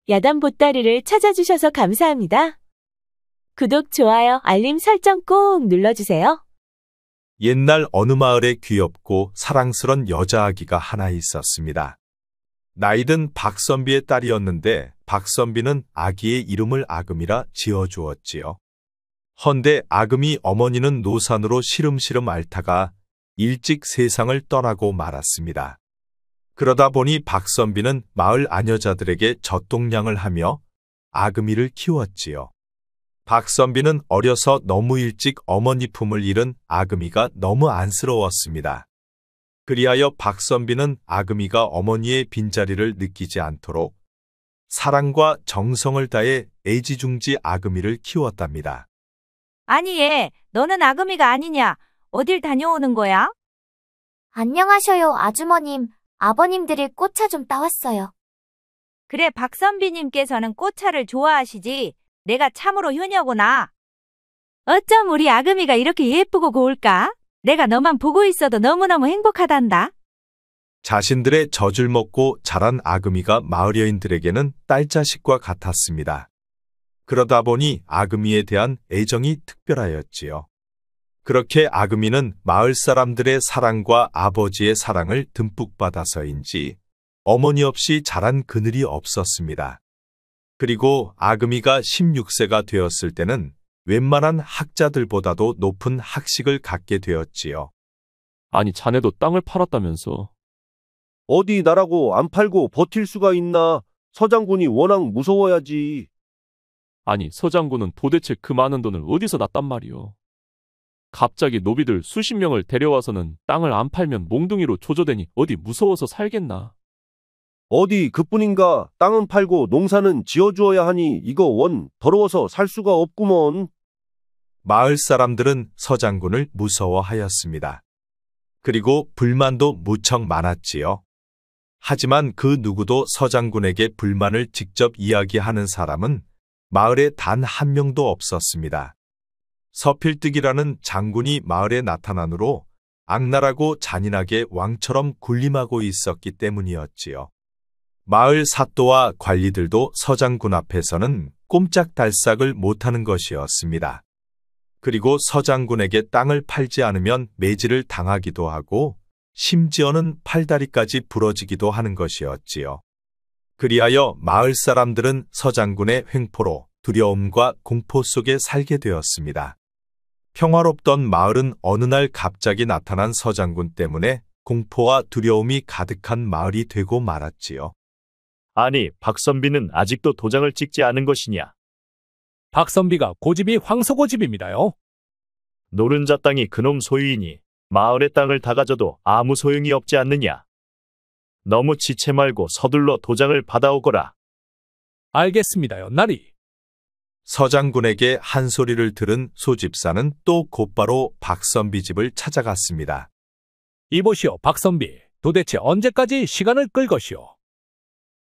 야단 보따리를 찾아주셔서 감사합니다. 구독, 좋아요, 알림 설정 꼭 눌러주세요. 옛날 어느 마을에 귀엽고 사랑스런 여자아기가 하나 있었습니다. 나이든 박선비의 딸이었는데 박선비는 아기의 이름을 아금이라 지어주었지요. 헌데 아금이 어머니는 노산으로 시름시름 앓다가 일찍 세상을 떠나고 말았습니다. 그러다 보니 박선비는 마을 아녀자들에게 젖동량을 하며 아금이를 키웠지요. 박선비는 어려서 너무 일찍 어머니 품을 잃은 아금이가 너무 안쓰러웠습니다. 그리하여 박선비는 아금이가 어머니의 빈자리를 느끼지 않도록 사랑과 정성을 다해 애지중지 아금이를 키웠답니다. 아니 얘, 너는 아금이가 아니냐? 어딜 다녀오는 거야? 안녕하셔요, 아주머님. 아버님들이 꽃차 좀 따왔어요. 그래, 박선비님께서는 꽃차를 좋아하시지. 내가 참으로 효녀구나. 어쩜 우리 아금이가 이렇게 예쁘고 고울까? 내가 너만 보고 있어도 너무너무 행복하단다. 자신들의 젖을 먹고 자란 아금이가 마을 여인들에게는 딸자식과 같았습니다. 그러다 보니 아금이에 대한 애정이 특별하였지요. 그렇게 아금이는 마을 사람들의 사랑과 아버지의 사랑을 듬뿍 받아서인지 어머니 없이 자란 그늘이 없었습니다. 그리고 아금이가 16세가 되었을 때는 웬만한 학자들보다도 높은 학식을 갖게 되었지요. 아니, 자네도 땅을 팔았다면서. 어디 나라고 안 팔고 버틸 수가 있나? 서장군이 워낙 무서워야지. 아니, 서장군은 도대체 그 많은 돈을 어디서 났단 말이오. 갑자기 노비들 수십 명을 데려와서는 땅을 안 팔면 몽둥이로 조져대니 어디 무서워서 살겠나. 어디 그뿐인가? 땅은 팔고 농사는 지어주어야 하니 이거 원 더러워서 살 수가 없구먼. 마을 사람들은 서장군을 무서워하였습니다. 그리고 불만도 무척 많았지요. 하지만 그 누구도 서장군에게 불만을 직접 이야기하는 사람은 마을에 단 한 명도 없었습니다. 서필득이라는 장군이 마을에 나타나므로 악랄하고 잔인하게 왕처럼 군림하고 있었기 때문이었지요. 마을 사또와 관리들도 서장군 앞에서는 꼼짝달싹을 못하는 것이었습니다. 그리고 서장군에게 땅을 팔지 않으면 매질을 당하기도 하고 심지어는 팔다리까지 부러지기도 하는 것이었지요. 그리하여 마을 사람들은 서장군의 횡포로 두려움과 공포 속에 살게 되었습니다. 평화롭던 마을은 어느 날 갑자기 나타난 서장군 때문에 공포와 두려움이 가득한 마을이 되고 말았지요. 아니, 박선비는 아직도 도장을 찍지 않은 것이냐? 박선비가 고집이 황소고집입니다요. 노른자 땅이 그놈 소유이니 마을의 땅을 다 가져도 아무 소용이 없지 않느냐? 너무 지체 말고 서둘러 도장을 받아오거라. 알겠습니다요, 나리. 서장군에게 한 소리를 들은 소집사는 또 곧바로 박선비 집을 찾아갔습니다. 이보시오, 박선비. 도대체 언제까지 시간을 끌 것이오?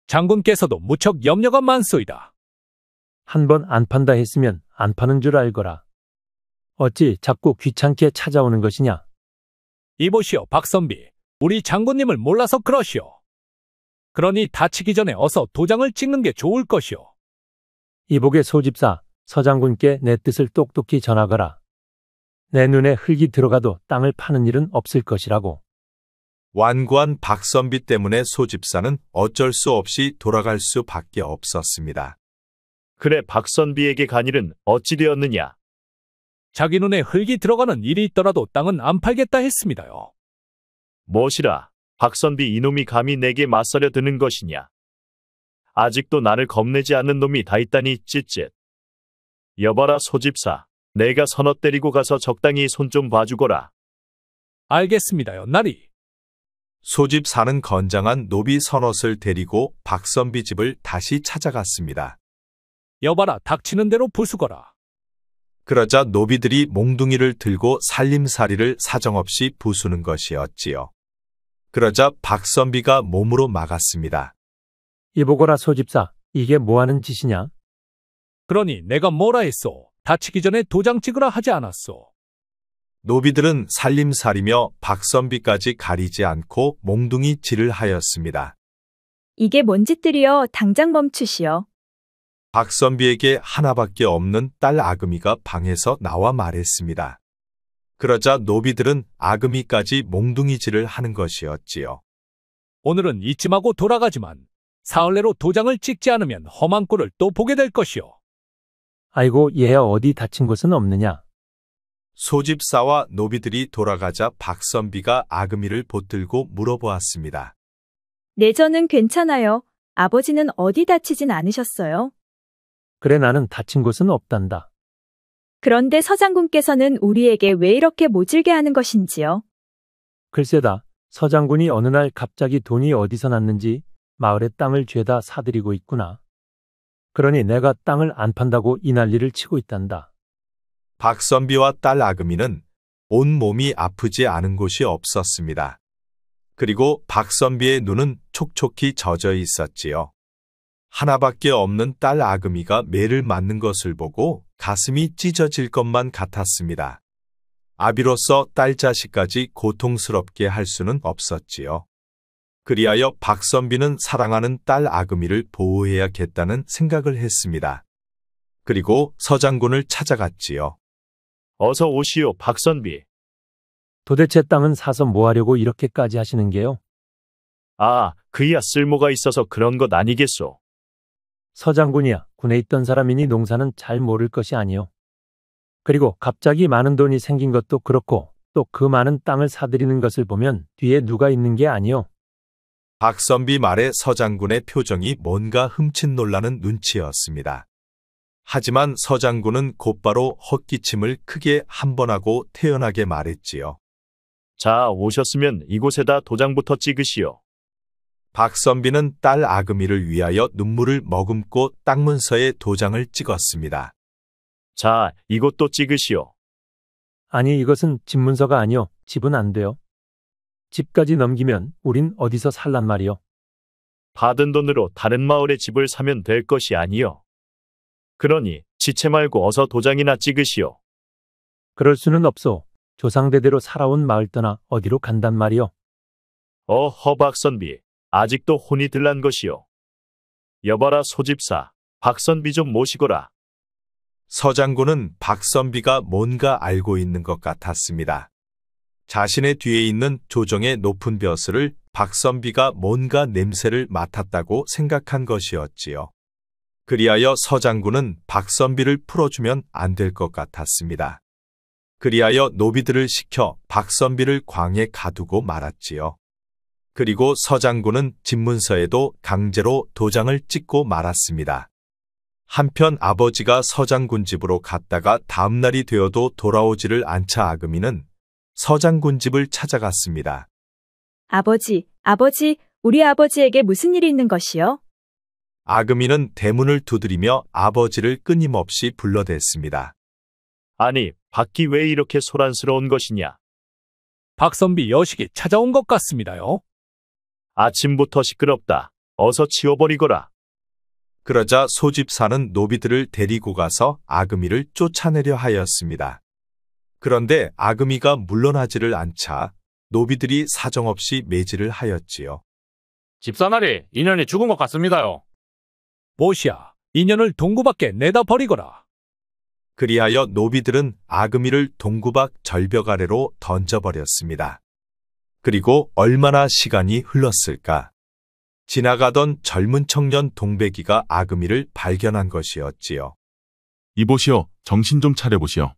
장군께서도 무척 염려가 많소이다. 한 번 안 판다 했으면 안 파는 줄 알거라. 어찌 자꾸 귀찮게 찾아오는 것이냐? 이보시오, 박선비. 우리 장군님을 몰라서 그러시오. 그러니 다치기 전에 어서 도장을 찍는 게 좋을 것이오. 이복의 소집사, 서장군께 내 뜻을 똑똑히 전하거라. 내 눈에 흙이 들어가도 땅을 파는 일은 없을 것이라고. 완고한 박선비 때문에 소집사는 어쩔 수 없이 돌아갈 수밖에 없었습니다. 그래, 박선비에게 간 일은 어찌 되었느냐? 자기 눈에 흙이 들어가는 일이 있더라도 땅은 안 팔겠다 했습니다요. 무엇이라? 박선비 이놈이 감히 내게 맞서려 드는 것이냐? 아직도 나를 겁내지 않는 놈이 다 있다니 찌릿. 여봐라, 소집사. 내가 서너 때리고 가서 적당히 손 좀 봐주거라. 알겠습니다요, 나리. 소집사는 건장한 노비 서넛을 데리고 박선비 집을 다시 찾아갔습니다. 여봐라, 닥치는 대로 부수거라. 그러자 노비들이 몽둥이를 들고 살림살이를 사정없이 부수는 것이었지요. 그러자 박선비가 몸으로 막았습니다. 이보거라, 소집사. 이게 뭐하는 짓이냐? 그러니 내가 뭐라 했소? 다치기 전에 도장 찍으라 하지 않았소. 노비들은 살림살이며 박선비까지 가리지 않고 몽둥이 질을 하였습니다. 이게 뭔 짓들이여? 당장 멈추시오. 박선비에게 하나밖에 없는 딸 아금이가 방에서 나와 말했습니다. 그러자 노비들은 아금이까지 몽둥이질을 하는 것이었지요. 오늘은 이쯤하고 돌아가지만 사흘 내로 도장을 찍지 않으면 험한 꼴을 또 보게 될 것이오. 아이고, 얘야 어디 다친 곳은 없느냐? 소집사와 노비들이 돌아가자 박선비가 아금이를 붙들고 물어보았습니다. 네, 저는 괜찮아요. 아버지는 어디 다치진 않으셨어요? 그래, 나는 다친 곳은 없단다. 그런데 서장군께서는 우리에게 왜 이렇게 모질게 하는 것인지요? 글쎄다, 서장군이 어느 날 갑자기 돈이 어디서 났는지 마을의 땅을 죄다 사들이고 있구나. 그러니 내가 땅을 안 판다고 이 난리를 치고 있단다. 박선비와 딸 아금이는 온몸이 아프지 않은 곳이 없었습니다. 그리고 박선비의 눈은 촉촉히 젖어 있었지요. 하나밖에 없는 딸 아금이가 매를 맞는 것을 보고 가슴이 찢어질 것만 같았습니다. 아비로서 딸 자식까지 고통스럽게 할 수는 없었지요. 그리하여 박선비는 사랑하는 딸 아금이를 보호해야겠다는 생각을 했습니다. 그리고 서장군을 찾아갔지요. 어서 오시오, 박선비. 도대체 땅은 사서 뭐 하려고 이렇게까지 하시는 게요? 아, 그야 쓸모가 있어서 그런 것 아니겠소. 서장군이야, 군에 있던 사람이니 농사는 잘 모를 것이 아니오. 그리고 갑자기 많은 돈이 생긴 것도 그렇고 또 그 많은 땅을 사들이는 것을 보면 뒤에 누가 있는 게 아니오. 박선비 말에 서장군의 표정이 뭔가 흠칫 놀라는 눈치였습니다. 하지만 서장군은 곧바로 헛기침을 크게 한 번 하고 태연하게 말했지요. 자, 오셨으면 이곳에다 도장부터 찍으시오. 박선비는 딸 아금이를 위하여 눈물을 머금고 땅 문서에 도장을 찍었습니다. 자, 이것도 찍으시오. 아니, 이것은 집 문서가 아니오. 집은 안 돼요. 집까지 넘기면 우린 어디서 살란 말이오. 받은 돈으로 다른 마을에 집을 사면 될 것이 아니오. 그러니 지체 말고 어서 도장이나 찍으시오. 그럴 수는 없소. 조상대대로 살아온 마을 떠나 어디로 간단 말이오. 허 박선비, 아직도 혼이 들란 것이오. 여봐라 소집사, 박선비 좀 모시거라. 서장군은 박선비가 뭔가 알고 있는 것 같았습니다. 자신의 뒤에 있는 조정의 높은 벼슬을 박선비가 뭔가 냄새를 맡았다고 생각한 것이었지요. 그리하여 서장군은 박선비를 풀어주면 안 될 것 같았습니다. 그리하여 노비들을 시켜 박선비를 광에 가두고 말았지요. 그리고 서장군은 집문서에도 강제로 도장을 찍고 말았습니다. 한편 아버지가 서장군 집으로 갔다가 다음날이 되어도 돌아오지를 않자 아금이는 서장군 집을 찾아갔습니다. 아버지, 우리 아버지에게 무슨 일이 있는 것이요? 아금이는 대문을 두드리며 아버지를 끊임없이 불러댔습니다. 아니, 밖이 왜 이렇게 소란스러운 것이냐? 박선비 여식이 찾아온 것 같습니다요. 아침부터 시끄럽다. 어서 치워버리거라. 그러자 소집사는 노비들을 데리고 가서 아금이를 쫓아내려 하였습니다. 그런데 아금이가 물러나지를 않자 노비들이 사정없이 매질을 하였지요. 집사나리, 인연이 죽은 것 같습니다요. 보시야, 인연을 동구 밖에 내다 버리거라. 그리하여 노비들은 아금이를 동구 밖 절벽 아래로 던져버렸습니다. 그리고 얼마나 시간이 흘렀을까? 지나가던 젊은 청년 동백이가 아금이를 발견한 것이었지요. 이보시오, 정신 좀 차려보시오.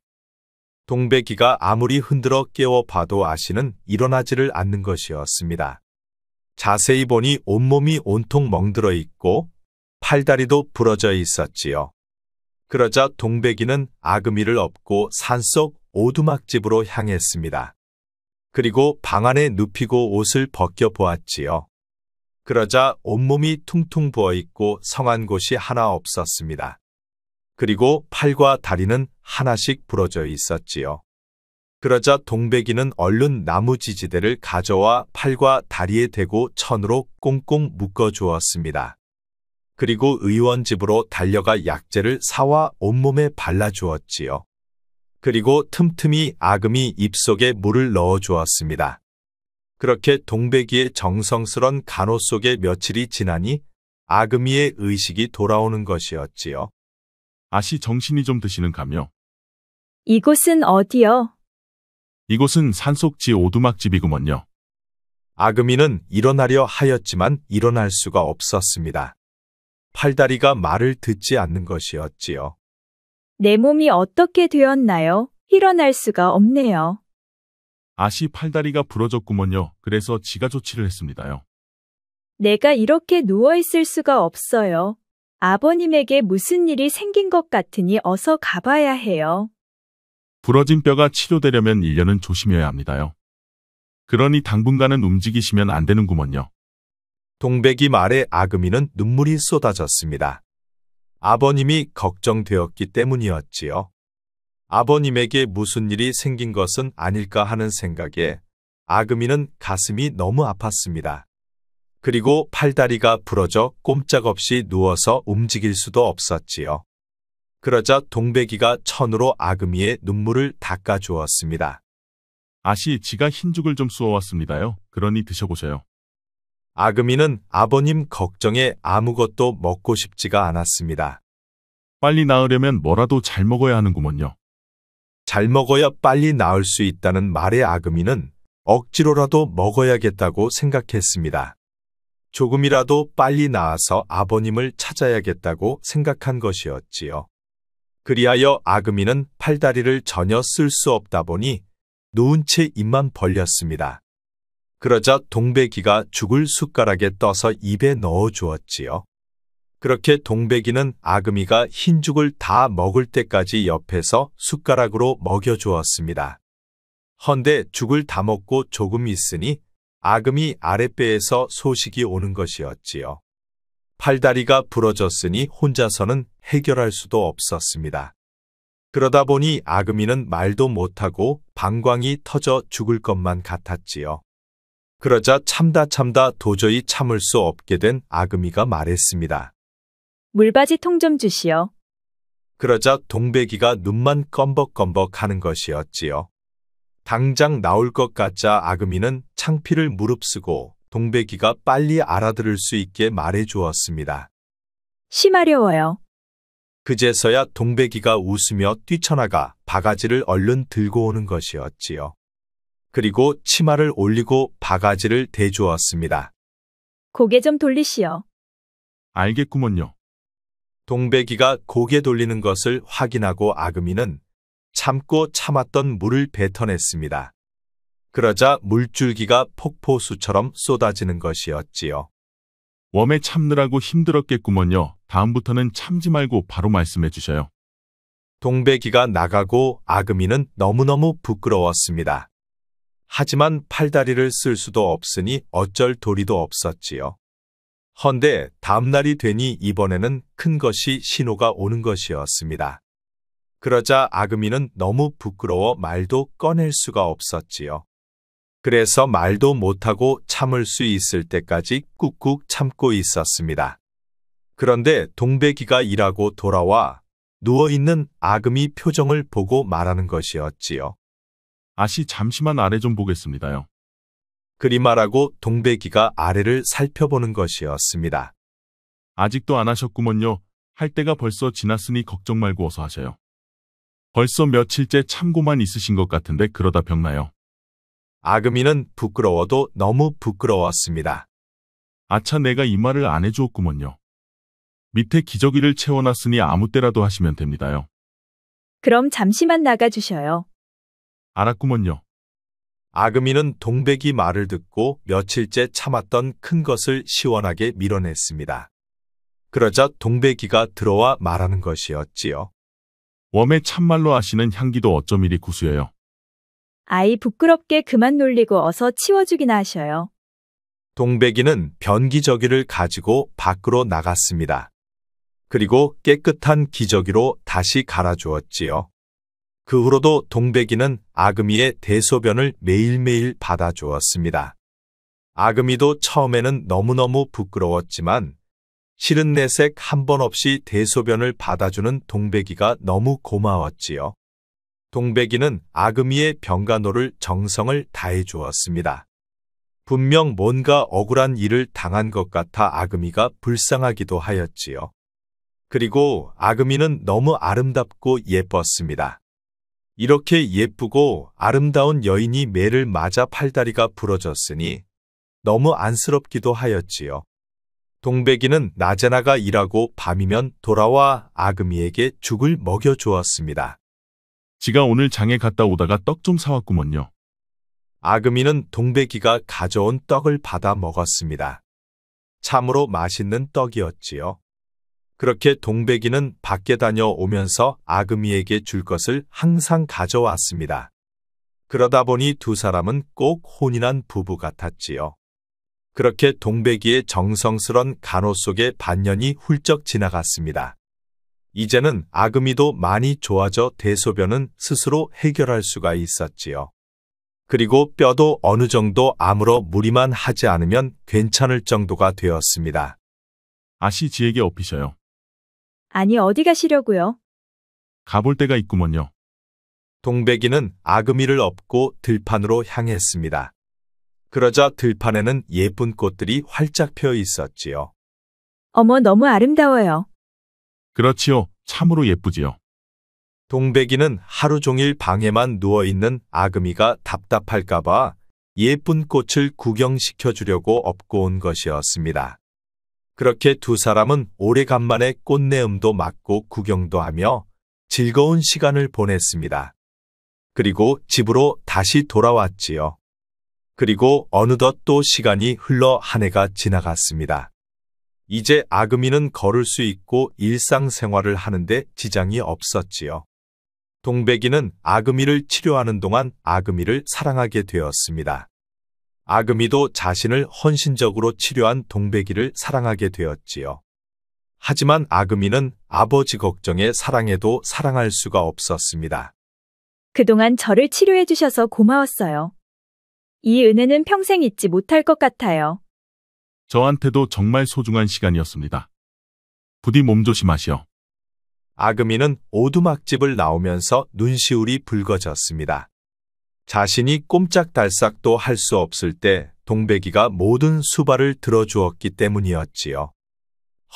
동백이가 아무리 흔들어 깨워봐도 아씨는 일어나지를 않는 것이었습니다. 자세히 보니 온몸이 온통 멍들어 있고 팔다리도 부러져 있었지요. 그러자 동백이는 아금이를 업고 산속 오두막집으로 향했습니다. 그리고 방 안에 눕히고 옷을 벗겨 보았지요. 그러자 온몸이 퉁퉁 부어있고 성한 곳이 하나 없었습니다. 그리고 팔과 다리는 하나씩 부러져 있었지요. 그러자 동백이는 얼른 나무 지지대를 가져와 팔과 다리에 대고 천으로 꽁꽁 묶어 주었습니다. 그리고 의원 집으로 달려가 약재를 사와 온몸에 발라 주었지요. 그리고 틈틈이 아금이 입속에 물을 넣어 주었습니다. 그렇게 동백이의 정성스런 간호 속에 며칠이 지나니 아금이의 의식이 돌아오는 것이었지요. 아씨 정신이 좀 드시는가며? 이곳은 어디요? 이곳은 산속지 오두막집이구먼요. 아금이는 일어나려 하였지만 일어날 수가 없었습니다. 팔다리가 말을 듣지 않는 것이었지요. 내 몸이 어떻게 되었나요? 일어날 수가 없네요. 아씨 팔다리가 부러졌구먼요. 그래서 지가 조치를 했습니다요. 내가 이렇게 누워있을 수가 없어요. 아버님에게 무슨 일이 생긴 것 같으니 어서 가봐야 해요. 부러진 뼈가 치료되려면 1년은 조심해야 합니다요. 그러니 당분간은 움직이시면 안 되는구먼요. 동백이 말에 아금이는 눈물이 쏟아졌습니다. 아버님이 걱정되었기 때문이었지요. 아버님에게 무슨 일이 생긴 것은 아닐까 하는 생각에 아금이는 가슴이 너무 아팠습니다. 그리고 팔다리가 부러져 꼼짝없이 누워서 움직일 수도 없었지요. 그러자 동백이가 천으로 아금이의 눈물을 닦아주었습니다. 아씨 지가 흰죽을 좀 쑤어왔습니다요. 그러니 드셔보셔요. 아금이는 아버님 걱정에 아무것도 먹고 싶지가 않았습니다. 빨리 나으려면 뭐라도 잘 먹어야 하는구먼요. 잘 먹어야 빨리 나을 수 있다는 말에 아금이는 억지로라도 먹어야겠다고 생각했습니다. 조금이라도 빨리 나아서 아버님을 찾아야겠다고 생각한 것이었지요. 그리하여 아금이는 팔다리를 전혀 쓸 수 없다 보니 누운 채 입만 벌렸습니다. 그러자 동백이가 죽을 숟가락에 떠서 입에 넣어 주었지요. 그렇게 동백이는 아금이가 흰죽을 다 먹을 때까지 옆에서 숟가락으로 먹여 주었습니다. 헌데 죽을 다 먹고 조금 있으니 아금이 아랫배에서 소식이 오는 것이었지요. 팔다리가 부러졌으니 혼자서는 해결할 수도 없었습니다. 그러다 보니 아금이는 말도 못하고 방광이 터져 죽을 것만 같았지요. 그러자 참다 도저히 참을 수 없게 된 아금이가 말했습니다. 물바지 통 좀 주시오. 그러자 동백이가 눈만 껌벅껌벅 하는 것이었지요. 당장 나올 것 같자 아금이는 창피를 무릅쓰고 동백이가 빨리 알아들을 수 있게 말해 주었습니다. 심하려워요. 그제서야 동백이가 웃으며 뛰쳐나가 바가지를 얼른 들고 오는 것이었지요. 그리고 치마를 올리고 바가지를 대주었습니다. 고개 좀 돌리시오. 알겠구먼요. 동백이가 고개 돌리는 것을 확인하고 아금이는 참고 참았던 물을 뱉어냈습니다. 그러자 물줄기가 폭포수처럼 쏟아지는 것이었지요. 웜에 참느라고 힘들었겠구먼요. 다음부터는 참지 말고 바로 말씀해 주셔요. 동백이가 나가고 아금이는 너무너무 부끄러웠습니다. 하지만 팔다리를 쓸 수도 없으니 어쩔 도리도 없었지요. 헌데 다음날이 되니 이번에는 큰 것이 신호가 오는 것이었습니다. 그러자 아금이는 너무 부끄러워 말도 꺼낼 수가 없었지요. 그래서 말도 못하고 참을 수 있을 때까지 꾹꾹 참고 있었습니다. 그런데 동백이가 일하고 돌아와 누워있는 아금이 표정을 보고 말하는 것이었지요. 아씨 잠시만 아래 좀 보겠습니다요. 그리 말하고 동백이가 아래를 살펴보는 것이었습니다. 아직도 안 하셨구먼요. 할 때가 벌써 지났으니 걱정 말고 어서 하셔요. 벌써 며칠째 참고만 있으신 것 같은데 그러다 병나요. 아금이는 부끄러워도 너무 부끄러웠습니다. 아차 내가 이 말을 안 해주었구먼요. 밑에 기저귀를 채워놨으니 아무 때라도 하시면 됩니다요. 그럼 잠시만 나가주셔요. 알았구먼요. 아금이는 동백이 말을 듣고 며칠째 참았던 큰 것을 시원하게 밀어냈습니다. 그러자 동백이가 들어와 말하는 것이었지요. 웜에 참말로 아시는 향기도 어쩜 이리 구수해요. 아이 부끄럽게 그만 놀리고 어서 치워주기나 하셔요. 동백이는 변기저귀를 가지고 밖으로 나갔습니다. 그리고 깨끗한 기저귀로 다시 갈아주었지요. 그 후로도 동백이는 아금이의 대소변을 매일매일 받아주었습니다. 아금이도 처음에는 너무너무 부끄러웠지만 싫은 내색 한 번 없이 대소변을 받아주는 동백이가 너무 고마웠지요. 동백이는 아금이의 병간호를 정성을 다해 주었습니다. 분명 뭔가 억울한 일을 당한 것 같아 아금이가 불쌍하기도 하였지요. 그리고 아금이는 너무 아름답고 예뻤습니다. 이렇게 예쁘고 아름다운 여인이 매를 맞아 팔다리가 부러졌으니 너무 안쓰럽기도 하였지요. 동백이는 낮에 나가 일하고 밤이면 돌아와 아금이에게 죽을 먹여주었습니다. 지가 오늘 장에 갔다 오다가 떡 좀 사왔구먼요. 아금이는 동백이가 가져온 떡을 받아 먹었습니다. 참으로 맛있는 떡이었지요. 그렇게 동백이는 밖에 다녀오면서 아금이에게 줄 것을 항상 가져왔습니다. 그러다 보니 두 사람은 꼭 혼인한 부부 같았지요. 그렇게 동백이의 정성스런 간호 속에 반년이 훌쩍 지나갔습니다. 이제는 아금이도 많이 좋아져 대소변은 스스로 해결할 수가 있었지요. 그리고 뼈도 어느 정도 아물어 무리만 하지 않으면 괜찮을 정도가 되었습니다. 아씨 지에게 업히셔요. 아니, 어디 가시려고요? 가볼 데가 있구먼요. 동백이는 아금이를 업고 들판으로 향했습니다. 그러자 들판에는 예쁜 꽃들이 활짝 펴 있었지요. 어머, 너무 아름다워요. 그렇지요. 참으로 예쁘지요. 동백이는 하루 종일 방에만 누워있는 아금이가 답답할까봐 예쁜 꽃을 구경시켜 주려고 업고 온 것이었습니다. 그렇게 두 사람은 오래간만에 꽃내음도 맡고 구경도 하며 즐거운 시간을 보냈습니다. 그리고 집으로 다시 돌아왔지요. 그리고 어느덧 또 시간이 흘러 한 해가 지나갔습니다. 이제 아금이는 걸을 수 있고 일상생활을 하는데 지장이 없었지요. 동백이는 아금이를 치료하는 동안 아금이를 사랑하게 되었습니다. 아금이도 자신을 헌신적으로 치료한 동백이를 사랑하게 되었지요. 하지만 아금이는 아버지 걱정에 사랑해도 사랑할 수가 없었습니다. 그동안 저를 치료해 주셔서 고마웠어요. 이 은혜는 평생 잊지 못할 것 같아요. 저한테도 정말 소중한 시간이었습니다. 부디 몸조심하시오. 아금이는 오두막집을 나오면서 눈시울이 붉어졌습니다. 자신이 꼼짝달싹도 할 수 없을 때 동백이가 모든 수발을 들어주었기 때문이었지요.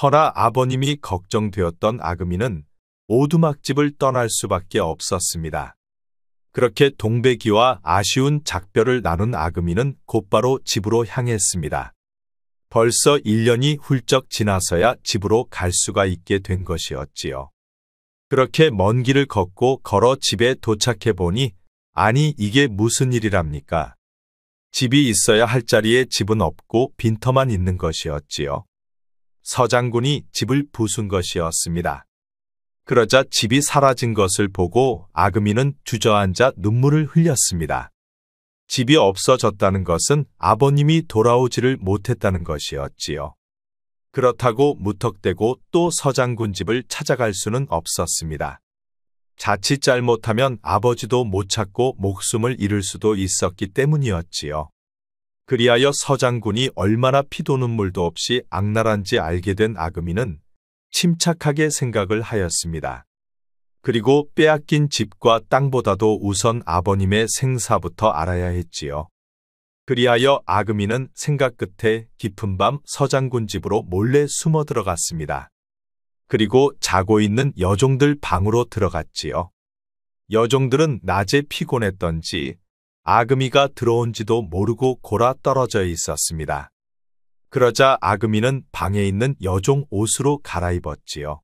허나 아버님이 걱정되었던 아금이는 오두막집을 떠날 수밖에 없었습니다. 그렇게 동백이와 아쉬운 작별을 나눈 아금이는 곧바로 집으로 향했습니다. 벌써 1년이 훌쩍 지나서야 집으로 갈 수가 있게 된 것이었지요. 그렇게 먼 길을 걷고 걸어 집에 도착해 보니 아니 이게 무슨 일이랍니까? 집이 있어야 할 자리에 집은 없고 빈터만 있는 것이었지요. 서장군이 집을 부순 것이었습니다. 그러자 집이 사라진 것을 보고 아금이는 주저앉아 눈물을 흘렸습니다. 집이 없어졌다는 것은 아버님이 돌아오지를 못했다는 것이었지요. 그렇다고 무턱대고 또 서장군 집을 찾아갈 수는 없었습니다. 자칫 잘못하면 아버지도 못 찾고 목숨을 잃을 수도 있었기 때문이었지요. 그리하여 서장군이 얼마나 피도 눈물도 없이 악랄한지 알게 된 아금이는 침착하게 생각을 하였습니다. 그리고 빼앗긴 집과 땅보다도 우선 아버님의 생사부터 알아야 했지요. 그리하여 아금이는 생각 끝에 깊은 밤 서장군 집으로 몰래 숨어 들어갔습니다. 그리고 자고 있는 여종들 방으로 들어갔지요. 여종들은 낮에 피곤했던지 아금이가 들어온지도 모르고 골아 떨어져 있었습니다. 그러자 아금이는 방에 있는 여종 옷으로 갈아입었지요.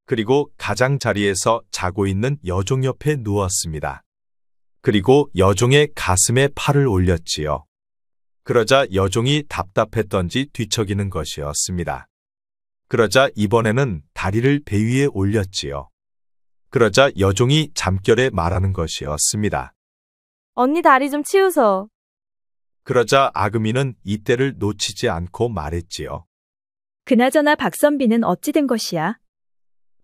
그리고 가장자리에서 자고 있는 여종 옆에 누웠습니다. 그리고 여종의 가슴에 팔을 올렸지요. 그러자 여종이 답답했던지 뒤척이는 것이었습니다. 그러자 이번에는 다리를 배 위에 올렸지요. 그러자 여종이 잠결에 말하는 것이었습니다. 언니 다리 좀 치우소. 그러자 아금이는 이때를 놓치지 않고 말했지요. 그나저나 박선비는 어찌 된 것이야?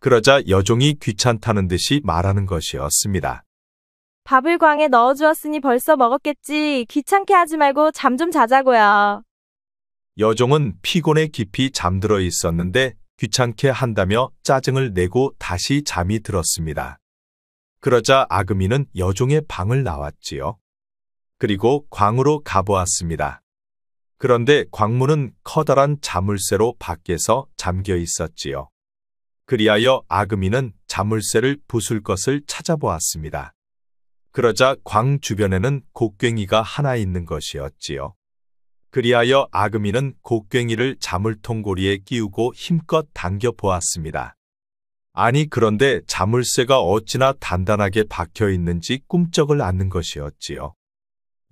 그러자 여종이 귀찮다는 듯이 말하는 것이었습니다. 밥을 광에 넣어주었으니 벌써 먹었겠지. 귀찮게 하지 말고 잠 좀 자자고요. 여종은 피곤에 깊이 잠들어 있었는데 귀찮게 한다며 짜증을 내고 다시 잠이 들었습니다. 그러자 아금이는 여종의 방을 나왔지요. 그리고 광으로 가보았습니다. 그런데 광문은 커다란 자물쇠로 밖에서 잠겨 있었지요. 그리하여 아금이는 자물쇠를 부술 것을 찾아보았습니다. 그러자 광 주변에는 곡괭이가 하나 있는 것이었지요. 그리하여 아금이는 곡괭이를 자물통고리에 끼우고 힘껏 당겨 보았습니다. 아니 그런데 자물쇠가 어찌나 단단하게 박혀 있는지 꿈쩍을 않는 것이었지요.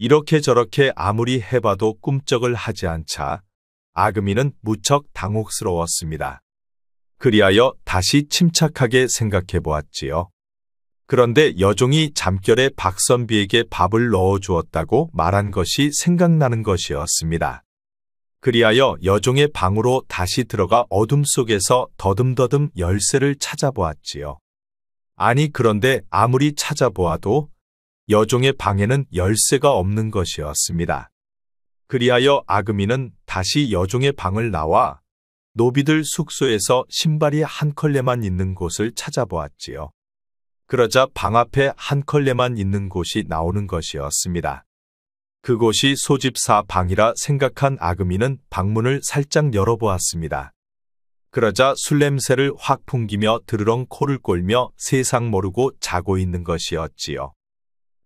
이렇게 저렇게 아무리 해봐도 꿈쩍을 하지 않자 아금이는 무척 당혹스러웠습니다. 그리하여 다시 침착하게 생각해 보았지요. 그런데 여종이 잠결에 박선비에게 밥을 넣어 주었다고 말한 것이 생각나는 것이었습니다. 그리하여 여종의 방으로 다시 들어가 어둠 속에서 더듬더듬 열쇠를 찾아보았지요. 아니 그런데 아무리 찾아보아도 여종의 방에는 열쇠가 없는 것이었습니다. 그리하여 아금이는 다시 여종의 방을 나와 노비들 숙소에서 신발이 한 컬레만 있는 곳을 찾아보았지요. 그러자 방 앞에 한 컬레만 있는 곳이 나오는 것이었습니다. 그곳이 소집사 방이라 생각한 아금이는 방문을 살짝 열어보았습니다. 그러자 술냄새를 확 풍기며 드르렁 코를 꼴며 세상 모르고 자고 있는 것이었지요.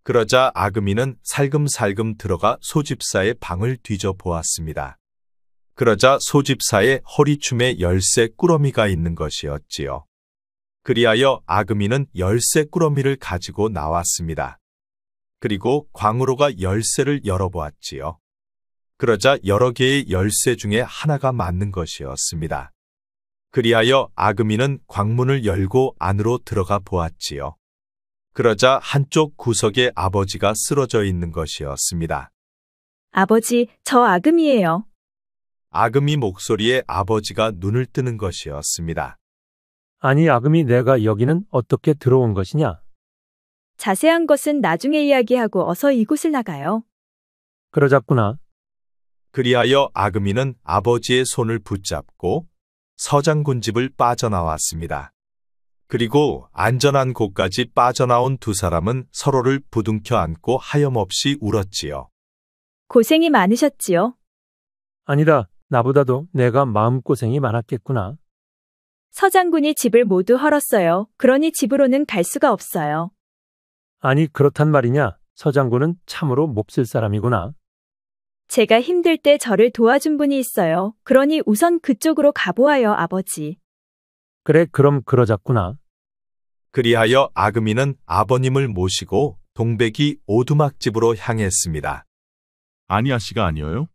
그러자 아금이는 살금살금 들어가 소집사의 방을 뒤져보았습니다. 그러자 소집사의 허리춤에 열쇠 꾸러미가 있는 것이었지요. 그리하여 아금이는 열쇠 꾸러미를 가지고 나왔습니다. 그리고 광으로가 열쇠를 열어보았지요. 그러자 여러 개의 열쇠 중에 하나가 맞는 것이었습니다. 그리하여 아금이는 광문을 열고 안으로 들어가 보았지요. 그러자 한쪽 구석에 아버지가 쓰러져 있는 것이었습니다. 아버지, 저 아금이에요. 아금이 목소리에 아버지가 눈을 뜨는 것이었습니다. 아니 아금이 내가 여기는 어떻게 들어온 것이냐? 자세한 것은 나중에 이야기하고 어서 이곳을 나가요. 그러자꾸나. 그리하여 아금이는 아버지의 손을 붙잡고 서장군 집을 빠져나왔습니다. 그리고 안전한 곳까지 빠져나온 두 사람은 서로를 부둥켜 안고 하염없이 울었지요. 고생이 많으셨지요? 아니다. 나보다도 내가 마음고생이 많았겠구나. 서장군이 집을 모두 헐었어요. 그러니 집으로는 갈 수가 없어요. 아니 그렇단 말이냐? 서장군은 참으로 몹쓸 사람이구나. 제가 힘들 때 저를 도와준 분이 있어요. 그러니 우선 그쪽으로 가보아요, 아버지. 그래 그럼 그러자꾸나. 그리하여 아금이는 아버님을 모시고 동백이 오두막집으로 향했습니다. 아니 아씨가 아니어요?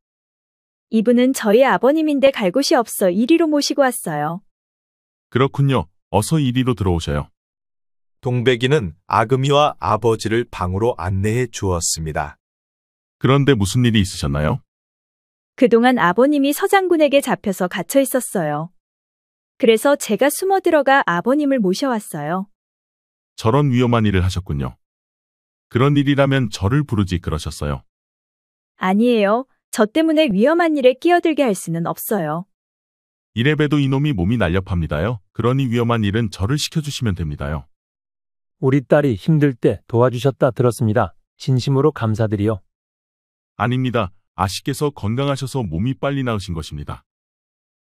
이분은 저희 아버님인데 갈 곳이 없어 이리로 모시고 왔어요. 그렇군요. 어서 이리로 들어오셔요. 동백이는 아금이와 아버지를 방으로 안내해 주었습니다. 그런데 무슨 일이 있으셨나요? 그동안 아버님이 서장군에게 잡혀서 갇혀 있었어요. 그래서 제가 숨어 들어가 아버님을 모셔왔어요. 저런 위험한 일을 하셨군요. 그런 일이라면 저를 부르지 그러셨어요. 아니에요. 저 때문에 위험한 일에 끼어들게 할 수는 없어요. 이래봬도 이놈이 몸이 날렵합니다요. 그러니 위험한 일은 저를 시켜주시면 됩니다요. 우리 딸이 힘들 때 도와주셨다 들었습니다. 진심으로 감사드리요. 아닙니다. 아씨께서 건강하셔서 몸이 빨리 나으신 것입니다.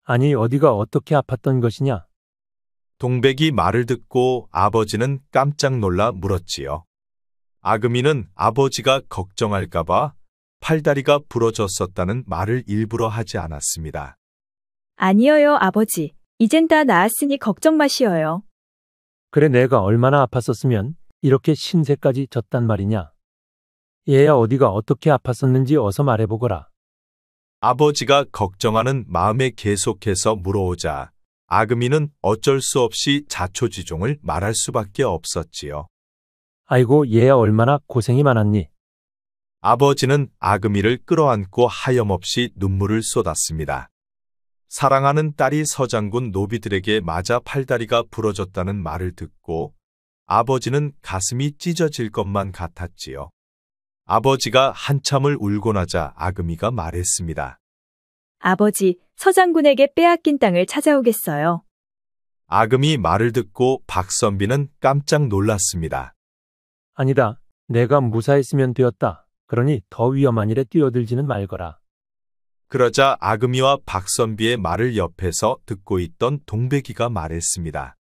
아니 어디가 어떻게 아팠던 것이냐? 동백이 말을 듣고 아버지는 깜짝 놀라 물었지요. 아금이는 아버지가 걱정할까봐 팔다리가 부러졌었다는 말을 일부러 하지 않았습니다. 아니에요, 아버지. 이젠 다 나았으니 걱정 마시어요. 그래 내가 얼마나 아팠었으면 이렇게 신세까지 졌단 말이냐? 얘야 어디가 어떻게 아팠었는지 어서 말해보거라. 아버지가 걱정하는 마음에 계속해서 물어오자 아금이는 어쩔 수 없이 자초지종을 말할 수밖에 없었지요. 아이고 얘야 얼마나 고생이 많았니? 아버지는 아금이를 끌어안고 하염없이 눈물을 쏟았습니다. 사랑하는 딸이 서장군 노비들에게 맞아 팔다리가 부러졌다는 말을 듣고 아버지는 가슴이 찢어질 것만 같았지요. 아버지가 한참을 울고 나자 아금이가 말했습니다. 아버지, 서장군에게 빼앗긴 땅을 찾아오겠어요. 아금이 말을 듣고 박선비는 깜짝 놀랐습니다. 아니다. 내가 무사했으면 되었다. 그러니 더 위험한 일에 뛰어들지는 말거라. 그러자 아금이와 박선비의 말을 옆에서 듣고 있던 동백이가 말했습니다.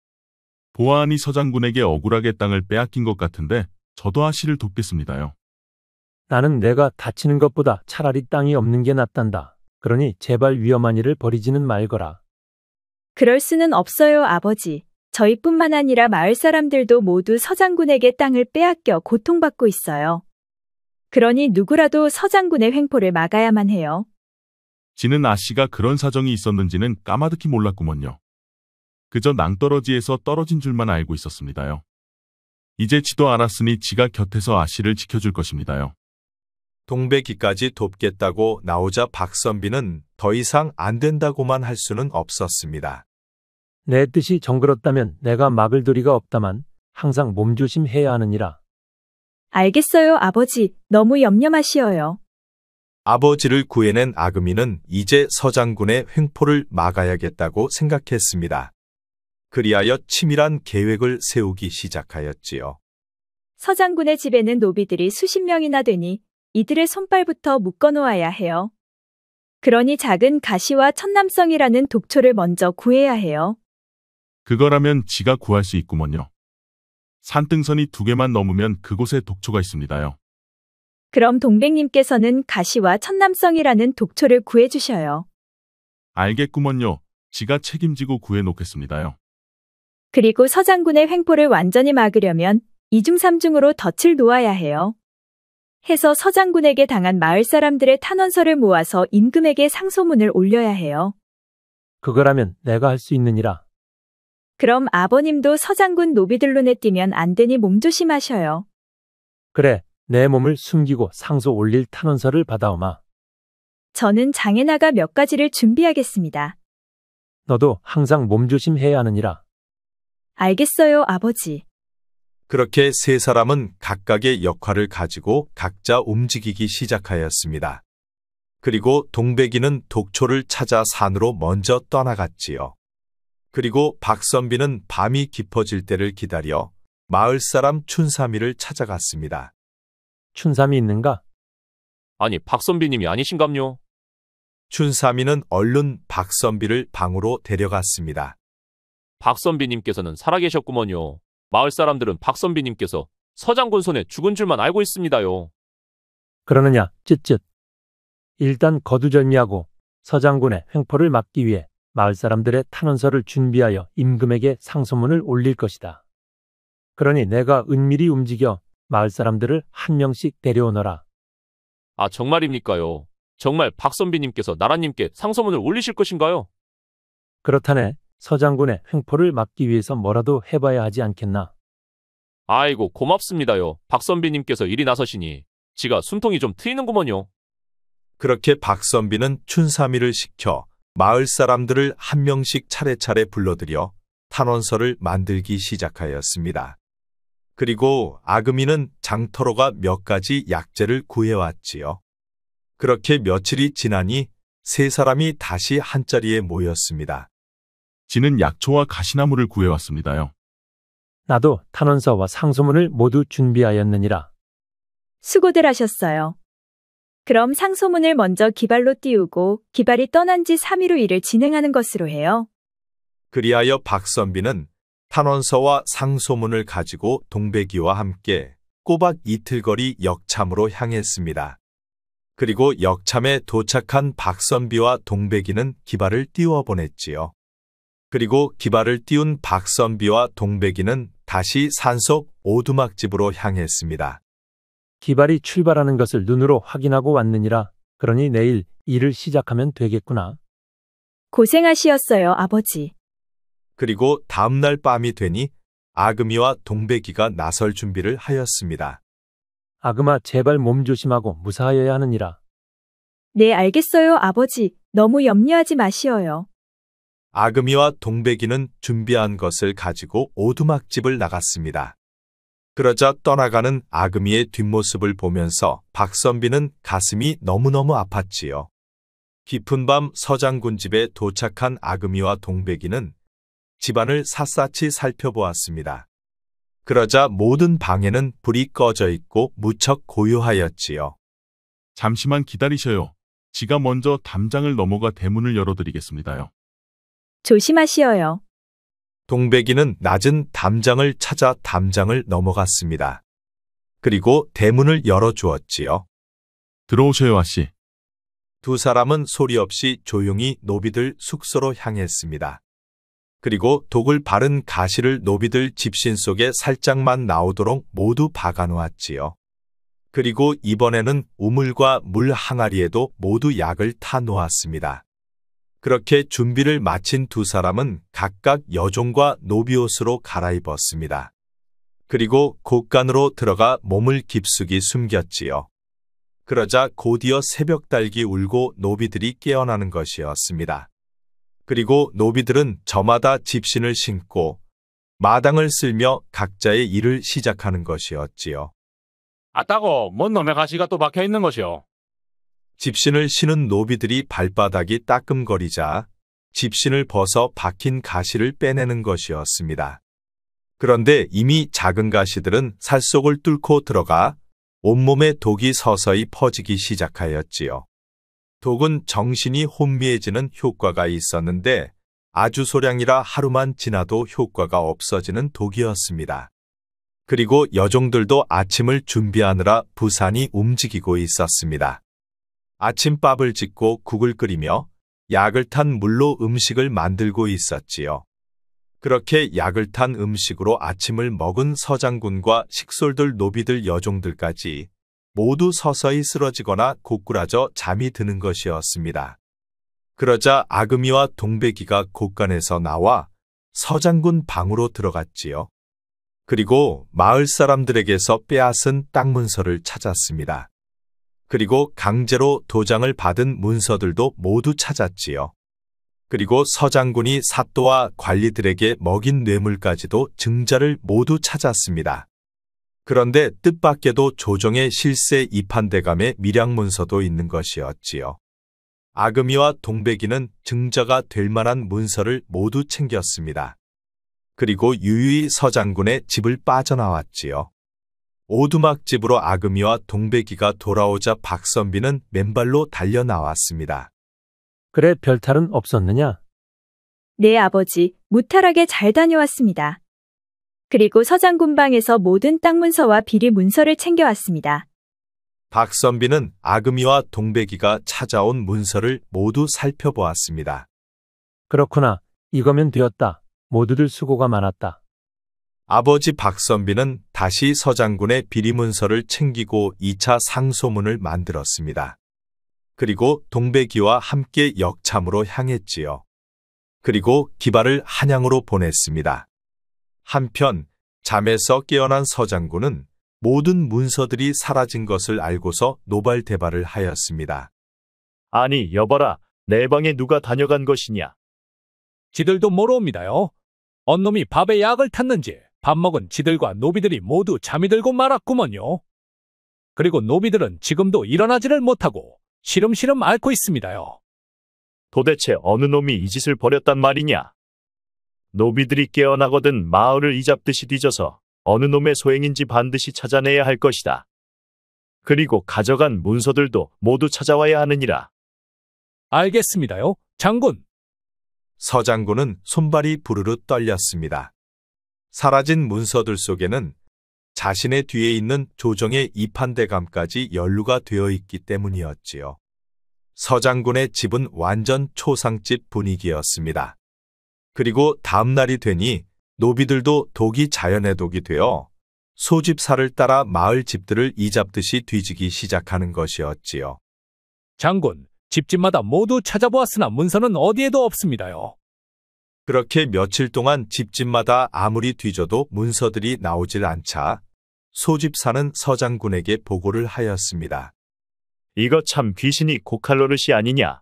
보아하니 서장군에게 억울하게 땅을 빼앗긴 것 같은데 저도 아씨를 돕겠습니다요. 나는 내가 다치는 것보다 차라리 땅이 없는 게 낫단다. 그러니 제발 위험한 일을 벌이지는 말거라. 그럴 수는 없어요, 아버지. 저희뿐만 아니라 마을 사람들도 모두 서장군에게 땅을 빼앗겨 고통받고 있어요. 그러니 누구라도 서장군의 횡포를 막아야만 해요. 지는 아씨가 그런 사정이 있었는지는 까마득히 몰랐구먼요. 그저 낭떠러지에서 떨어진 줄만 알고 있었습니다요. 이제 지도 알았으니 지가 곁에서 아씨를 지켜줄 것입니다요. 동백이까지 돕겠다고 나오자 박선비는 더 이상 안 된다고만 할 수는 없었습니다. 내 뜻이 정그렇다면 내가 막을 도리가 없다만 항상 몸조심해야 하느니라. 알겠어요, 아버지. 너무 염려 마시어요. 아버지를 구해낸 아금이는 이제 서장군의 횡포를 막아야겠다고 생각했습니다. 그리하여 치밀한 계획을 세우기 시작하였지요. 서장군의 집에는 노비들이 수십 명이나 되니 이들의 손발부터 묶어놓아야 해요. 그러니 작은 가시와 천남성이라는 독초를 먼저 구해야 해요. 그거라면 지가 구할 수 있구먼요. 산등선이 2개만 넘으면 그곳에 독초가 있습니다요. 그럼 동백님께서는 가시와 천남성이라는 독초를 구해주셔요. 알겠구먼요. 지가 책임지고 구해놓겠습니다요. 그리고 서장군의 횡포를 완전히 막으려면 2중 3중으로 덫을 놓아야 해요. 해서 서장군에게 당한 마을 사람들의 탄원서를 모아서 임금에게 상소문을 올려야 해요. 그거라면 내가 할 수 있느니라. 그럼 아버님도 서장군 노비들 눈에 띄면 안 되니 몸조심하셔요. 그래, 내 몸을 숨기고 상소 올릴 탄원서를 받아오마. 저는 장에나가 몇 가지를 준비하겠습니다. 너도 항상 몸조심해야 하느니라. 알겠어요, 아버지. 그렇게 세 사람은 각각의 역할을 가지고 각자 움직이기 시작하였습니다. 그리고 동백이는 독초를 찾아 산으로 먼저 떠나갔지요. 그리고 박선비는 밤이 깊어질 때를 기다려 마을 사람 춘삼이를 찾아갔습니다. 춘삼이 있는가? 아니, 박선비님이 아니신감요? 춘삼이는 얼른 박선비를 방으로 데려갔습니다. 박선비님께서는 살아계셨구먼요. 마을 사람들은 박선비님께서 서장군 손에 죽은 줄만 알고 있습니다요. 그러느냐, 쯧쯧. 일단 거두절미하고 서장군의 횡포를 막기 위해 마을 사람들의 탄원서를 준비하여 임금에게 상소문을 올릴 것이다. 그러니 내가 은밀히 움직여 마을 사람들을 한 명씩 데려오너라. 아, 정말입니까요? 정말 박선비님께서 나라님께 상소문을 올리실 것인가요? 그렇다네. 서장군의 횡포를 막기 위해서 뭐라도 해봐야 하지 않겠나. 아이고, 고맙습니다요. 박선비님께서 일이 나서시니 지가 숨통이 좀 트이는구먼요. 그렇게 박선비는 춘삼이를 시켜 마을 사람들을 한 명씩 차례차례 불러들여 탄원서를 만들기 시작하였습니다. 그리고 아금이는 장터로가 몇 가지 약재를 구해왔지요. 그렇게 며칠이 지나니 세 사람이 다시 한자리에 모였습니다. 지는 약초와 가시나무를 구해왔습니다요. 나도 탄원서와 상소문을 모두 준비하였느니라. 수고들 하셨어요. 그럼 상소문을 먼저 기발로 띄우고 기발이 떠난 지 3일 후 일을 진행하는 것으로 해요. 그리하여 박선비는 탄원서와 상소문을 가지고 동백이와 함께 꼬박 이틀거리 역참으로 향했습니다. 그리고 역참에 도착한 박선비와 동백이는 기발을 띄워 보냈지요. 그리고 기발을 띄운 박선비와 동백이는 다시 산속 오두막집으로 향했습니다. 기발이 출발하는 것을 눈으로 확인하고 왔느니라. 그러니 내일 일을 시작하면 되겠구나. 고생하시었어요, 아버지. 그리고 다음날 밤이 되니 아금이와 동백이가 나설 준비를 하였습니다. 아금아, 제발 몸 조심하고 무사하여야 하느니라. 네, 알겠어요, 아버지. 너무 염려하지 마시어요. 아금이와 동백이는 준비한 것을 가지고 오두막집을 나갔습니다. 그러자 떠나가는 아금이의 뒷모습을 보면서 박선비는 가슴이 너무너무 아팠지요. 깊은 밤 서장군 집에 도착한 아금이와 동백이는 집안을 샅샅이 살펴보았습니다. 그러자 모든 방에는 불이 꺼져 있고 무척 고요하였지요. 잠시만 기다리셔요. 지가 먼저 담장을 넘어가 대문을 열어드리겠습니다요. 조심하시어요. 동백이는 낮은 담장을 찾아 담장을 넘어갔습니다. 그리고 대문을 열어주었지요. 들어오셔요, 아씨. 두 사람은 소리 없이 조용히 노비들 숙소로 향했습니다. 그리고 독을 바른 가시를 노비들 집신 속에 살짝만 나오도록 모두 박아놓았지요. 그리고 이번에는 우물과 물 항아리에도 모두 약을 타 놓았습니다. 그렇게 준비를 마친 두 사람은 각각 여종과 노비 옷으로 갈아입었습니다. 그리고 곳간으로 들어가 몸을 깊숙이 숨겼지요. 그러자 곧이어 새벽달기 울고 노비들이 깨어나는 것이었습니다. 그리고 노비들은 저마다 집신을 신고 마당을 쓸며 각자의 일을 시작하는 것이었지요. 아따고 뭔 놈의 가시가 또 박혀 있는 것이오. 집신을 신은 노비들이 발바닥이 따끔거리자 집신을 벗어 박힌 가시를 빼내는 것이었습니다. 그런데 이미 작은 가시들은 살속을 뚫고 들어가 온몸에 독이 서서히 퍼지기 시작하였지요. 독은 정신이 혼미해지는 효과가 있었는데 아주 소량이라 하루만 지나도 효과가 없어지는 독이었습니다. 그리고 여종들도 아침을 준비하느라 부산이 움직이고 있었습니다. 아침밥을 짓고 국을 끓이며 약을 탄 물로 음식을 만들고 있었지요. 그렇게 약을 탄 음식으로 아침을 먹은 서장군과 식솔들, 노비들, 여종들까지 모두 서서히 쓰러지거나 고꾸라져 잠이 드는 것이었습니다. 그러자 아금이와 동백이가 곳간에서 나와 서장군 방으로 들어갔지요. 그리고 마을 사람들에게서 빼앗은 땅 문서를 찾았습니다. 그리고 강제로 도장을 받은 문서들도 모두 찾았지요. 그리고 서장군이 사또와 관리들에게 먹인 뇌물까지도 증자를 모두 찾았습니다. 그런데 뜻밖에도 조정의 실세 이판대감의 밀양문서도 있는 것이었지요. 아금이와 동백이는 증자가 될 만한 문서를 모두 챙겼습니다. 그리고 유유히 서장군의 집을 빠져나왔지요. 오두막집으로 아금이와 동백이가 돌아오자 박선비는 맨발로 달려 나왔습니다. 그래, 별탈은 없었느냐? 네, 아버지. 무탈하게 잘 다녀왔습니다. 그리고 서장군 방에서 모든 땅 문서와 비리 문서를 챙겨왔습니다. 박선비는 아금이와 동백이가 찾아온 문서를 모두 살펴보았습니다. 그렇구나. 이거면 되었다. 모두들 수고가 많았다. 아버지 박선비는 다시 서장군의 비리문서를 챙기고 2차 상소문을 만들었습니다. 그리고 동백이와 함께 역참으로 향했지요. 그리고 기발을 한양으로 보냈습니다. 한편 잠에서 깨어난 서장군은 모든 문서들이 사라진 것을 알고서 노발대발을 하였습니다. 아니, 여봐라. 내 방에 누가 다녀간 것이냐? 지들도 모르옵니다요. 언놈이 밥에 약을 탔는지 밥 먹은 지들과 노비들이 모두 잠이 들고 말았구먼요. 그리고 노비들은 지금도 일어나지를 못하고 시름시름 앓고 있습니다요. 도대체 어느 놈이 이 짓을 벌였단 말이냐? 노비들이 깨어나거든 마을을 이잡듯이 뒤져서 어느 놈의 소행인지 반드시 찾아내야 할 것이다. 그리고 가져간 문서들도 모두 찾아와야 하느니라. 알겠습니다요, 장군. 서장군은 손발이 부르르 떨렸습니다. 사라진 문서들 속에는 자신의 뒤에 있는 조정의 이판대감까지 연루가 되어 있기 때문이었지요. 서장군의 집은 완전 초상집 분위기였습니다. 그리고 다음 날이 되니 노비들도 독이 자연의 독이 되어 소집사를 따라 마을 집들을 이잡듯이 뒤지기 시작하는 것이었지요. 장군, 집집마다 모두 찾아보았으나 문서는 어디에도 없습니다요. 그렇게 며칠 동안 집집마다 아무리 뒤져도 문서들이 나오질 않자 소집사는 서장군에게 보고를 하였습니다. 이거 참 귀신이 고칼로릇이 아니냐?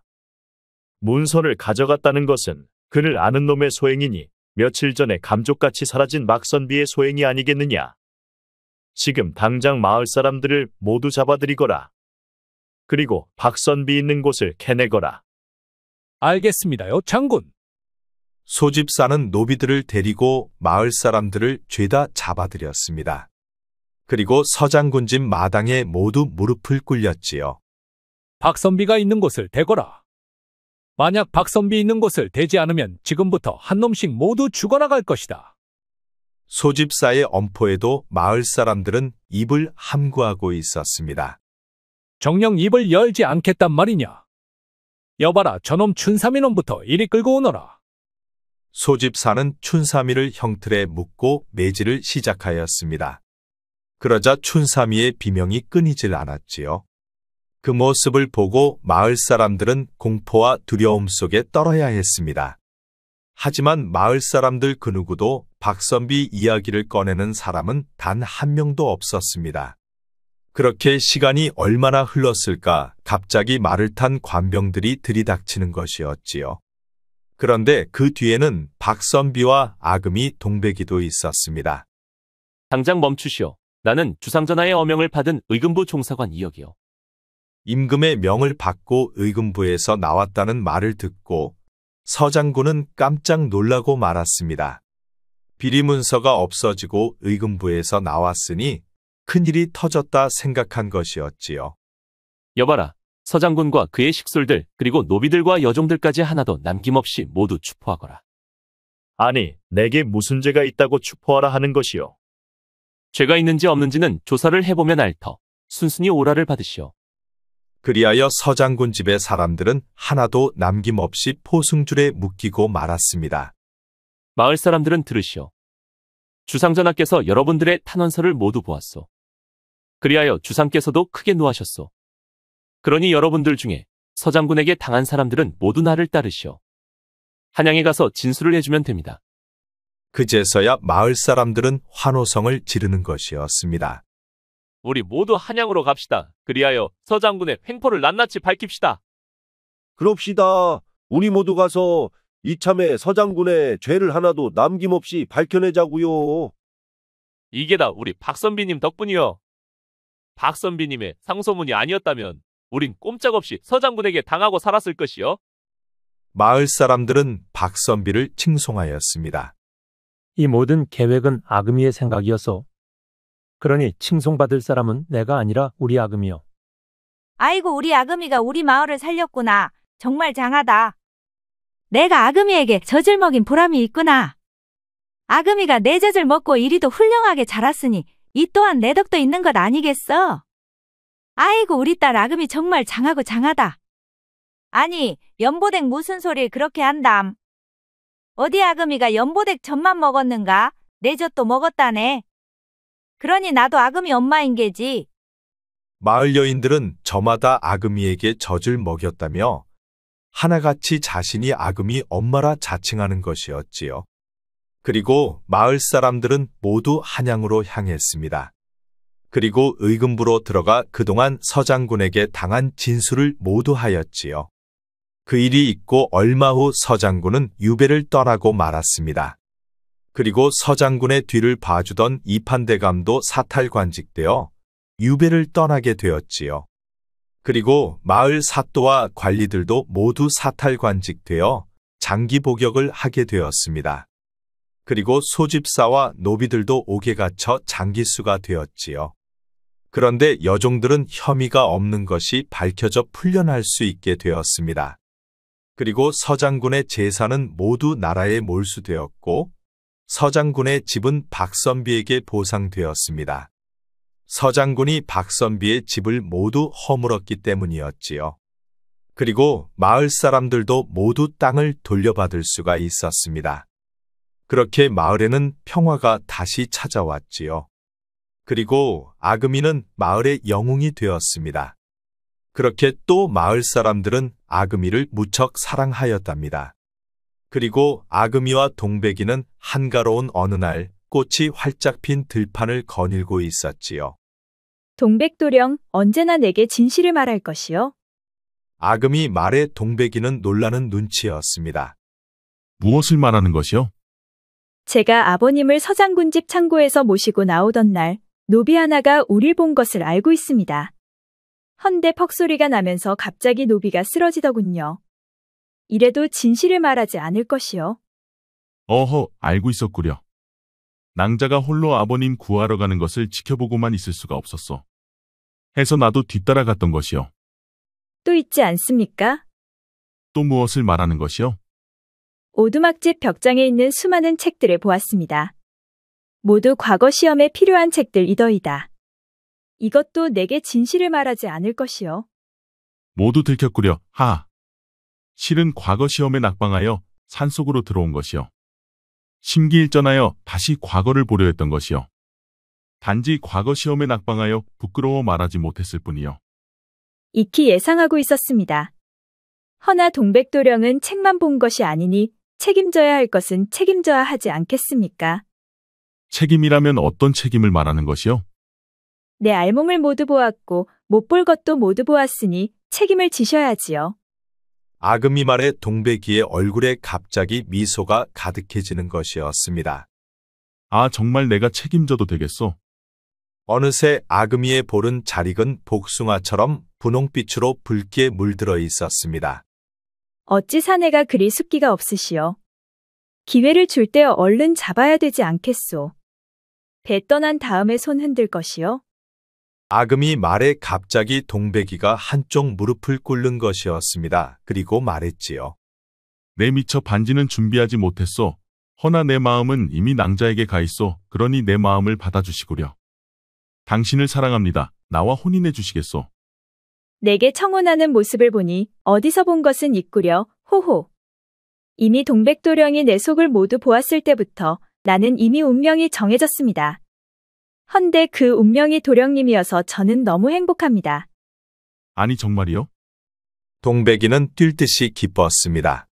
문서를 가져갔다는 것은 그를 아는 놈의 소행이니 며칠 전에 감쪽같이 사라진 박선비의 소행이 아니겠느냐? 지금 당장 마을 사람들을 모두 잡아들이거라. 그리고 박선비 있는 곳을 캐내거라. 알겠습니다요, 장군. 소집사는 노비들을 데리고 마을 사람들을 죄다 잡아들였습니다. 그리고 서장군 집 마당에 모두 무릎을 꿇렸지요. 박선비가 있는 곳을 대거라. 만약 박선비 있는 곳을 대지 않으면 지금부터 한 놈씩 모두 죽어나갈 것이다. 소집사의 엄포에도 마을 사람들은 입을 함구하고 있었습니다. 정녕 입을 열지 않겠단 말이냐. 여봐라, 저놈 춘삼이놈부터 이리 끌고 오너라. 소집사는 춘삼이를 형틀에 묶고 매질을 시작하였습니다. 그러자 춘삼이의 비명이 끊이질 않았지요. 그 모습을 보고 마을 사람들은 공포와 두려움 속에 떨어야 했습니다. 하지만 마을 사람들 그 누구도 박선비 이야기를 꺼내는 사람은 단 한 명도 없었습니다. 그렇게 시간이 얼마나 흘렀을까 갑자기 말을 탄 관병들이 들이닥치는 것이었지요. 그런데 그 뒤에는 박선비와 아금이 동백이도 있었습니다. 당장 멈추시오. 나는 주상전하의 어명을 받은 의금부 총사관 이역이요. 임금의 명을 받고 의금부에서 나왔다는 말을 듣고 서장군은 깜짝 놀라고 말았습니다. 비리문서가 없어지고 의금부에서 나왔으니 큰일이 터졌다 생각한 것이었지요. 여봐라, 서장군과 그의 식솔들 그리고 노비들과 여종들까지 하나도 남김없이 모두 추포하거라. 아니, 내게 무슨 죄가 있다고 추포하라 하는 것이요. 죄가 있는지 없는지는 조사를 해보면 알 터. 순순히 오라를 받으시오. 그리하여 서장군 집의 사람들은 하나도 남김없이 포승줄에 묶이고 말았습니다. 마을 사람들은 들으시오. 주상전하께서 여러분들의 탄원서를 모두 보았소. 그리하여 주상께서도 크게 노하셨소. 그러니 여러분들 중에 서장군에게 당한 사람들은 모두 나를 따르시오. 한양에 가서 진술을 해주면 됩니다. 그제서야 마을 사람들은 환호성을 지르는 것이었습니다. 우리 모두 한양으로 갑시다. 그리하여 서장군의 횡포를 낱낱이 밝힙시다. 그럽시다. 우리 모두 가서 이참에 서장군의 죄를 하나도 남김없이 밝혀내자고요. 이게 다 우리 박선비님 덕분이요. 박선비님의 상소문이 아니었다면 우린 꼼짝없이 서장군에게 당하고 살았을 것이요. 마을 사람들은 박선비를 칭송하였습니다. 이 모든 계획은 아금이의 생각이었소. 그러니 칭송받을 사람은 내가 아니라 우리 아금이요. 아이고, 우리 아금이가 우리 마을을 살렸구나. 정말 장하다. 내가 아금이에게 젖을 먹인 보람이 있구나. 아금이가 내 젖을 먹고 이리도 훌륭하게 자랐으니 이 또한 내 덕도 있는 것 아니겠어? 아이고, 우리 딸 아금이 정말 장하고 장하다. 아니, 연보댁 무슨 소리를 그렇게 한담. 어디 아금이가 연보댁 젖만 먹었는가? 내 젖도 먹었다네. 그러니 나도 아금이 엄마인 게지. 마을 여인들은 저마다 아금이에게 젖을 먹였다며 하나같이 자신이 아금이 엄마라 자칭하는 것이었지요. 그리고 마을 사람들은 모두 한양으로 향했습니다. 그리고 의금부로 들어가 그동안 서장군에게 당한 진술을 모두 하였지요. 그 일이 있고 얼마 후 서장군은 유배를 떠나고 말았습니다. 그리고 서장군의 뒤를 봐주던 이판대감도 사탈관직되어 유배를 떠나게 되었지요. 그리고 마을 사또와 관리들도 모두 사탈관직되어 장기 복역을 하게 되었습니다. 그리고 소집사와 노비들도 옥에 갇혀 장기수가 되었지요. 그런데 여종들은 혐의가 없는 것이 밝혀져 풀려날 수 있게 되었습니다. 그리고 서장군의 재산은 모두 나라에 몰수되었고 서장군의 집은 박선비에게 보상되었습니다. 서장군이 박선비의 집을 모두 허물었기 때문이었지요. 그리고 마을 사람들도 모두 땅을 돌려받을 수가 있었습니다. 그렇게 마을에는 평화가 다시 찾아왔지요. 그리고 아금이는 마을의 영웅이 되었습니다. 그렇게 또 마을 사람들은 아금이를 무척 사랑하였답니다. 그리고 아금이와 동백이는 한가로운 어느 날 꽃이 활짝 핀 들판을 거닐고 있었지요. 동백도령, 언제나 내게 진실을 말할 것이요. 아금이 말에 동백이는 놀라는 눈치였습니다. 무엇을 말하는 것이요? 제가 아버님을 서장군 집 창고에서 모시고 나오던 날 노비 하나가 우릴 본 것을 알고 있습니다. 헌데 퍽소리가 나면서 갑자기 노비가 쓰러지더군요. 이래도 진실을 말하지 않을 것이요. 어허, 알고 있었구려. 낭자가 홀로 아버님 구하러 가는 것을 지켜보고만 있을 수가 없었어. 해서 나도 뒤따라갔던 것이요. 또 있지 않습니까? 또 무엇을 말하는 것이요? 오두막집 벽장에 있는 수많은 책들을 보았습니다. 모두 과거 시험에 필요한 책들이더이다. 이것도 내게 진실을 말하지 않을 것이요. 모두 들켰구려. 하. 실은 과거 시험에 낙방하여 산속으로 들어온 것이요. 심기일전하여 다시 과거를 보려 했던 것이요. 단지 과거 시험에 낙방하여 부끄러워 말하지 못했을 뿐이요. 익히 예상하고 있었습니다. 허나 동백도령은 책만 본 것이 아니니 책임져야 할 것은 책임져야 하지 않겠습니까? 책임이라면 어떤 책임을 말하는 것이요? 내 알몸을 모두 보았고 못 볼 것도 모두 보았으니 책임을 지셔야지요. 아금이 말에 동백이의 얼굴에 갑자기 미소가 가득해지는 것이었습니다. 아, 정말 내가 책임져도 되겠소? 어느새 아금이의 볼은 잘 익은 복숭아처럼 분홍빛으로 붉게 물들어 있었습니다. 어찌 사내가 그리 숫기가 없으시오. 기회를 줄 때 얼른 잡아야 되지 않겠소. 배 떠난 다음에 손 흔들 것이요. 아금이 말에 갑자기 동백이가 한쪽 무릎을 꿇는 것이었습니다. 그리고 말했지요. 내 미처 반지는 준비하지 못했소. 허나 내 마음은 이미 낭자에게 가 있소. 그러니 내 마음을 받아주시구려. 당신을 사랑합니다. 나와 혼인해 주시겠소. 내게 청혼하는 모습을 보니 어디서 본 것은 있구려. 호호. 이미 동백도령이 내 속을 모두 보았을 때부터 나는 이미 운명이 정해졌습니다. 헌데 그 운명이 도령님이어서 저는 너무 행복합니다. 아니 정말이요? 동백이는 뛸 듯이 기뻤습니다.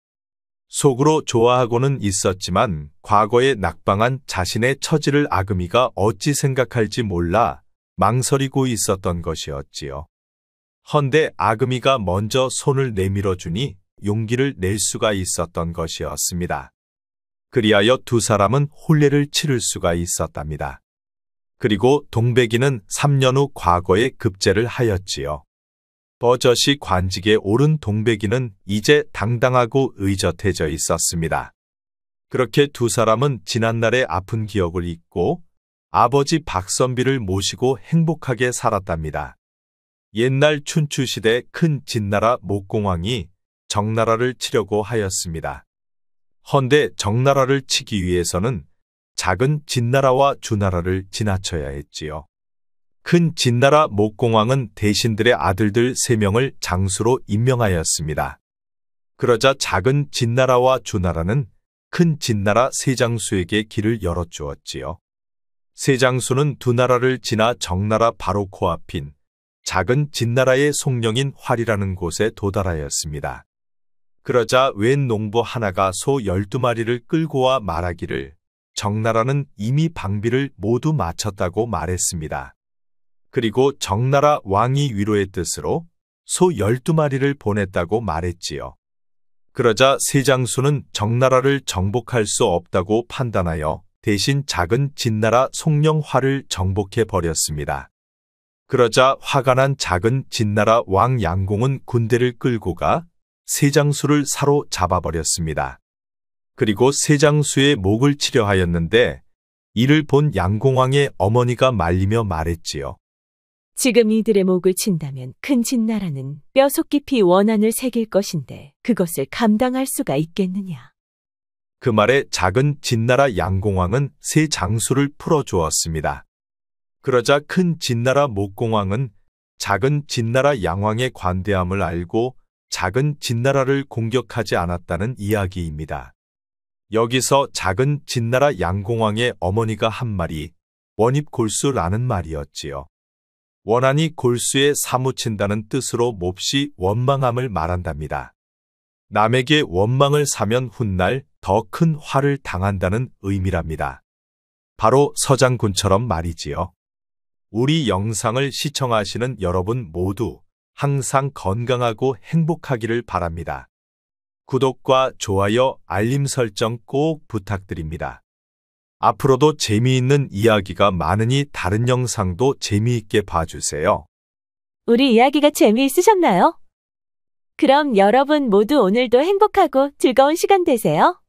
속으로 좋아하고는 있었지만 과거에 낙방한 자신의 처지를 아금이가 어찌 생각할지 몰라 망설이고 있었던 것이었지요. 헌데 아금이가 먼저 손을 내밀어 주니 용기를 낼 수가 있었던 것이었습니다. 그리하여 두 사람은 혼례를 치를 수가 있었답니다. 그리고 동백이는 3년 후 과거에 급제를 하였지요. 버젓이 관직에 오른 동백이는 이제 당당하고 의젓해져 있었습니다. 그렇게 두 사람은 지난날의 아픈 기억을 잊고 아버지 박선비를 모시고 행복하게 살았답니다. 옛날 춘추시대 큰 진나라 목공왕이 정나라를 치려고 하였습니다. 헌데 정나라를 치기 위해서는 작은 진나라와 주나라를 지나쳐야 했지요. 큰 진나라 목공왕은 대신들의 아들들 3명을 장수로 임명하였습니다. 그러자 작은 진나라와 주나라는 큰 진나라 세장수에게 길을 열어주었지요. 세장수는 두 나라를 지나 정나라 바로 코앞인 작은 진나라의 송령인 활이라는 곳에 도달하였습니다. 그러자 웬 농부 하나가 소 12마리를 끌고 와 말하기를 정나라는 이미 방비를 모두 마쳤다고 말했습니다. 그리고 정나라 왕이 위로의 뜻으로 소 12마리를 보냈다고 말했지요. 그러자 세장수는 정나라를 정복할 수 없다고 판단하여 대신 작은 진나라 송령화를 정복해 버렸습니다. 그러자 화가 난 작은 진나라 왕 양공은 군대를 끌고 가 세장수를 사로잡아버렸습니다. 그리고 세장수의 목을 치려 하였는데 이를 본 양공왕의 어머니가 말리며 말했지요. 지금 이들의 목을 친다면 큰 진나라는 뼈속 깊이 원한을 새길 것인데 그것을 감당할 수가 있겠느냐. 그 말에 작은 진나라 양공왕은 세 장수를 풀어주었습니다. 그러자 큰 진나라 목공왕은 작은 진나라 양왕의 관대함을 알고 작은 진나라를 공격하지 않았다는 이야기입니다. 여기서 작은 진나라 양공왕의 어머니가 한 말이 원입골수라는 말이었지요. 원한이 골수에 사무친다는 뜻으로 몹시 원망함을 말한답니다. 남에게 원망을 사면 훗날 더 큰 화를 당한다는 의미랍니다. 바로 서장군처럼 말이지요. 우리 영상을 시청하시는 여러분 모두 항상 건강하고 행복하기를 바랍니다. 구독과 좋아요, 알림 설정 꼭 부탁드립니다. 앞으로도 재미있는 이야기가 많으니 다른 영상도 재미있게 봐주세요. 우리 이야기가 재미있으셨나요? 그럼 여러분 모두 오늘도 행복하고 즐거운 시간 되세요.